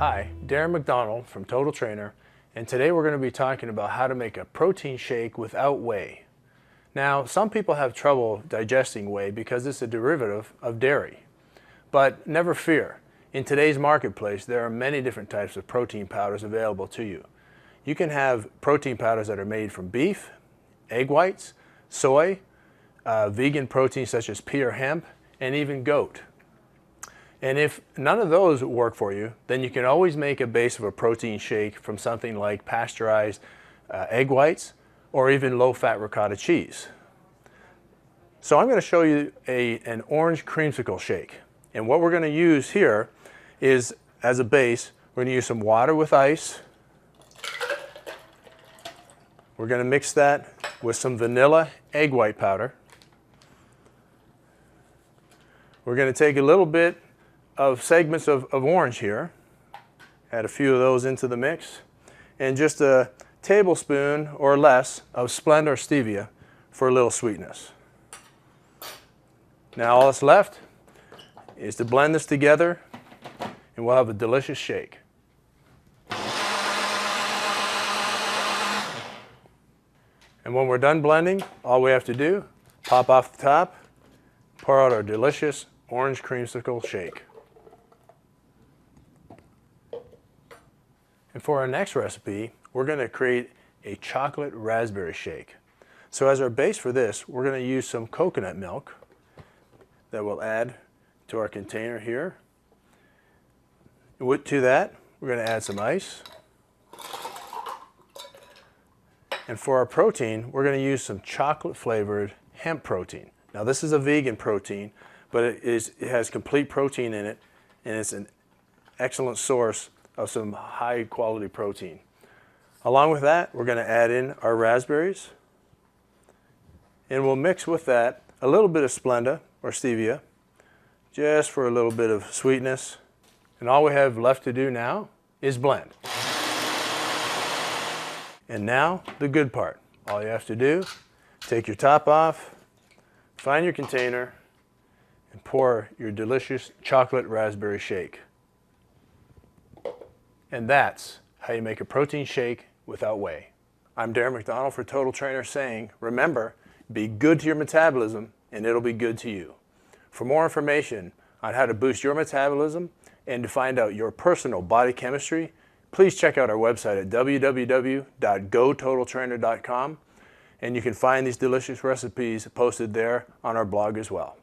Hi, Darren McDonald from Total Trainer, and today we're going to be talking about how to make a protein shake without whey. Now, some people have trouble digesting whey because it's a derivative of dairy. But never fear, in today's marketplace there are many different types of protein powders available to you. You can have protein powders that are made from beef, egg whites, soy, vegan proteins such as pea or hemp, and even goat. And if none of those work for you, then you can always make a base of a protein shake from something like pasteurized egg whites or even low-fat ricotta cheese. So I'm going to show you an orange creamsicle shake. And what we're going to use here is, as a base, we're going to use some water with ice. We're going to mix that with some vanilla egg white powder. We're going to take a little bit of segments of orange here, add a few of those into the mix, and just a tablespoon or less of Splenda or stevia for a little sweetness. Now all that's left is to blend this together and we'll have a delicious shake. And when we're done blending, all we have to do, pop off the top, pour out our delicious orange creamsicle shake. And for our next recipe, we're going to create a chocolate raspberry shake. So as our base for this, we're going to use some coconut milk that we'll add to our container here. To that, we're going to add some ice. And for our protein, we're going to use some chocolate flavored hemp protein. Now this is a vegan protein, but it has complete protein in it, and it's an excellent source of some high quality protein. Along with that, we're going to add in our raspberries, and we'll mix with that a little bit of Splenda or stevia just for a little bit of sweetness. And all we have left to do now is blend. And now the good part. All you have to do, take your top off, find your container, and pour your delicious chocolate raspberry shake. And that's how you make a protein shake without whey. I'm Darren McDonald for Total Trainer saying, remember, be good to your metabolism and it'll be good to you. For more information on how to boost your metabolism and to find out your personal body chemistry, please check out our website at www.gototaltrainer.com, and you can find these delicious recipes posted there on our blog as well.